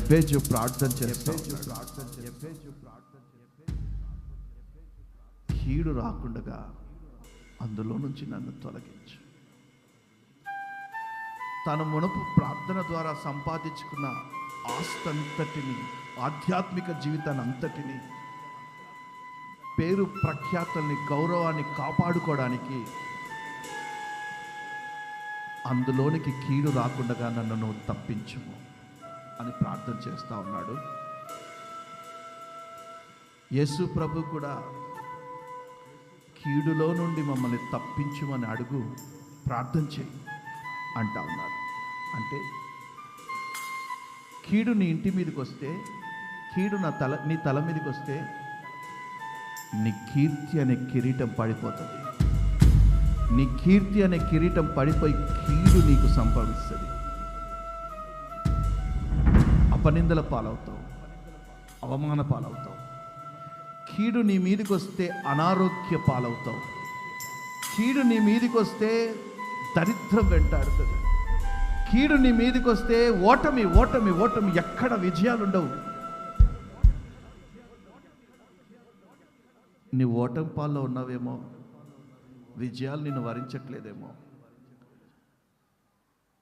ఎబ్బేజు ప్రార్థన చేస్తాం, కీడు రాకుండా అందులో నుంచి నన్ను తొలగించు. తన మునుపు ప్రార్థన ద్వారా సంపాదించుకున్న ఆస్తంతటిని, ఆధ్యాత్మిక జీవితాన్ని అంతటిని, పేరు ప్రఖ్యాతల్ని, గౌరవాన్ని కాపాడుకోవడానికి అందులోనికి కీడు రాకుండా నన్ను నువ్వు తప్పించుము అని ప్రార్థన చేస్తూ ఉన్నాడు. యేసు ప్రభు కూడా కీడులో నుండి మమ్మల్ని తప్పించుమని అడుగు, ప్రార్థన చేయి అంటా ఉన్నారు. అంటే కీడు నీ ఇంటి మీదకి వస్తే, కీడు నీ తల మీదకి వస్తే నీ కీర్తి అనే కిరీటం పడిపోతుంది. నీ కీర్తి అనే కిరీటం పడిపోయి కీడు నీకు సంభవిస్తుంది. అపనిందల పాలవుతావు, అవమాన పాలవుతావు. కీడు నీ మీదకి వస్తే అనారోగ్య పాలవుతావు. కీడు నీ మీదకి వస్తే దరిద్రం వెంటాడుతుంది. కీడు నీ మీదకి వస్తే ఓటమి ఓటమి ఓటమి, ఎక్కడ విజయాలు ఉండవు. నీ ఓటమి పాల్లో ఉన్నావేమో, విజయాలు నిన్ను వరించట్లేదేమో,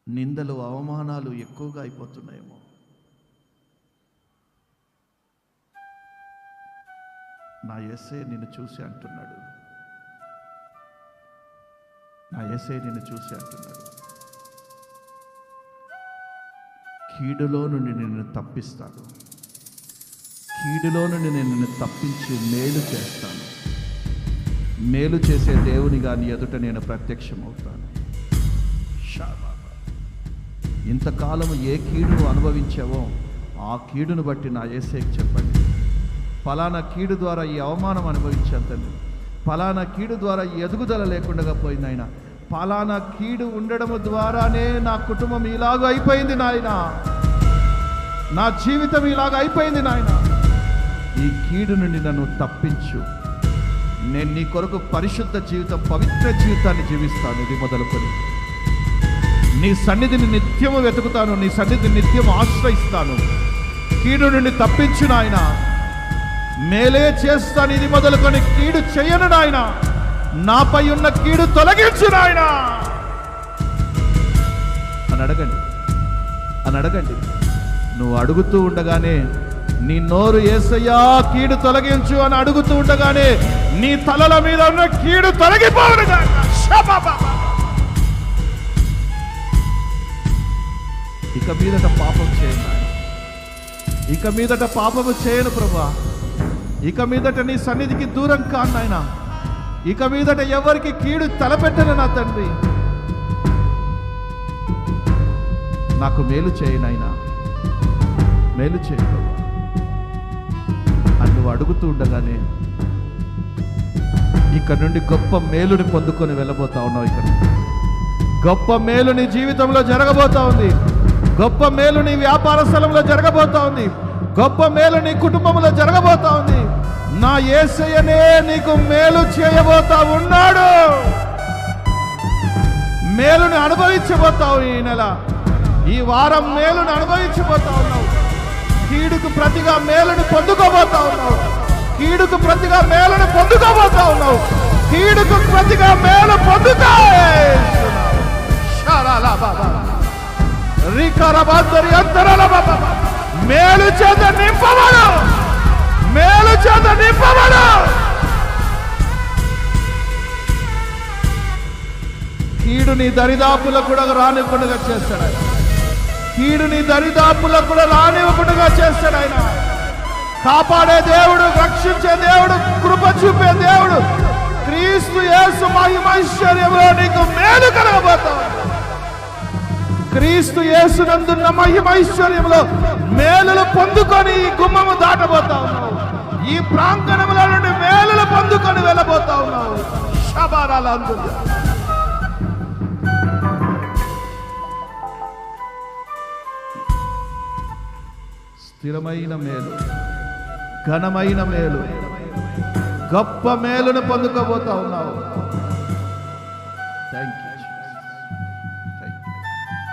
నిందలు అవమానాలు ఎక్కువగా అయిపోతున్నాయేమో. నా యేసయ్య నిన్ను చూసి అంటున్నాడు, నా యేసయ్య నిన్ను చూసి అంటున్నాడు, కీడులో నుండి నిన్ను తప్పిస్తాను, కీడులో నుండి నేను నిన్ను తప్పించి మేలు చేస్తాను. మేలు చేసే దేవునిగా నీ ఎదుట నేను ప్రత్యక్షమవుతాను. ఇంతకాలము ఏ కీడును అనుభవించావో ఆ కీడును బట్టి నా యేసయ్యకు చెప్పండి, ఫలానా కీడు ద్వారా ఈ అవమానం అనుభవించాను తండ్రి, ఫలానా కీడు ద్వారా ఈ ఎదుగుదల లేకుండా పోయింది ఆయన, ఫలానా కీడు ఉండడము ద్వారానే నా కుటుంబం ఇలాగ అయిపోయింది నాయన, నా జీవితం ఇలాగ అయిపోయింది నాయన, ఈ కీడు నుండి నన్ను తప్పించు. నేను నీ కొరకు పరిశుద్ధ జీవితం, పవిత్ర జీవితాన్ని జీవిస్తాను. ఇది మొదలుకొని నీ సన్నిధిని నిత్యము వెతుకుతాను, నీ సన్నిధిని నిత్యం ఆశ్రయిస్తాను. కీడు నుండి తప్పించు నాయన, మేలే చేస్తాను. ఇది మొదలుకొని కీడు చేయను నాయన, నాపై ఉన్న కీడు తొలగించు నాయన అని అడగండి, అని అడగండి. నువ్వు అడుగుతూ ఉండగానే నీ నోరు యేసయ్యా కీడు తొలగించు అని అడుగుతూ ఉండగానే నీ తలల మీద ఉన్న కీడు తొలగిపోవును. ఇక మీదట పాపం చేయను, ఇక మీదట పాపము చేయను ప్రభువా, ఇక మీదట నీ సన్నిధికి దూరం కాను నాయనా, ఇక మీదట ఎవరికి కీడు తలపెట్టను నా తండ్రి. నాకు మేలు చేయి నాయనా, మేలు చేయి ప్రభు అని నువ్వు అడుగుతూ ఉండగానే ఇక్కడ నుండి గొప్ప మేలుని పొందుకొని వెళ్ళబోతా ఉన్నావు. ఇక్కడ గొప్ప మేలు నీ జీవితంలో జరగబోతా ఉంది, గొప్ప మేలు నీ వ్యాపార స్థలంలో జరగబోతా ఉంది, గొప్ప మేలు నీ కుటుంబంలో జరగబోతా ఉంది. నా యేసయ్యనే నీకు మేలు చేయబోతా ఉన్నాడు. మేలుని అనుభవించబోతావు. ఈ నెల, ఈ వారం మేలుని అనుభవించబోతా ఉన్నావు. కీడుకు ప్రతిగా మేలుని పొందుకోబోతా ఉన్నావు. కీడుకు ప్రతిగా మేలుని పొందుకోబోతా ఉన్నావు. కీడుకు ప్రతిగా మేలు పొందుతా. మేలు చేత నింపబడు, మేలు చేత నింపబడు. కీడు నీ దరిదాపులకు కూడా రానివ్వకుండా చేస్తాడు ఆయన. కీడు నీ దరిదాపులకు కూడా రానివ్వకుండా చేస్తాడు ఆయన. కాపాడే దేవుడు, రక్షించే దేవుడు, కృప చూపే దేవుడు క్రీస్తు యేసు మహిమైశ్వర్యంలో నీకు మేలు కలగబోతావు. క్రీస్తు యేసునందున్న మహిమైశ్వర్యంలో మేలులు పొందుకొని ఈ గుమ్మము దాటబోతా ఉన్నావు. ఈ ప్రాంగణంలో నుండి మేలులు పొందుకొని వెళ్ళబోతా ఉన్నావు. శబారాలందు స్థిరమైన మేలు, ఘనమైన మేలు, గొప్ప మేలును పొందుకోబోతా ఉన్నావు. Thank you.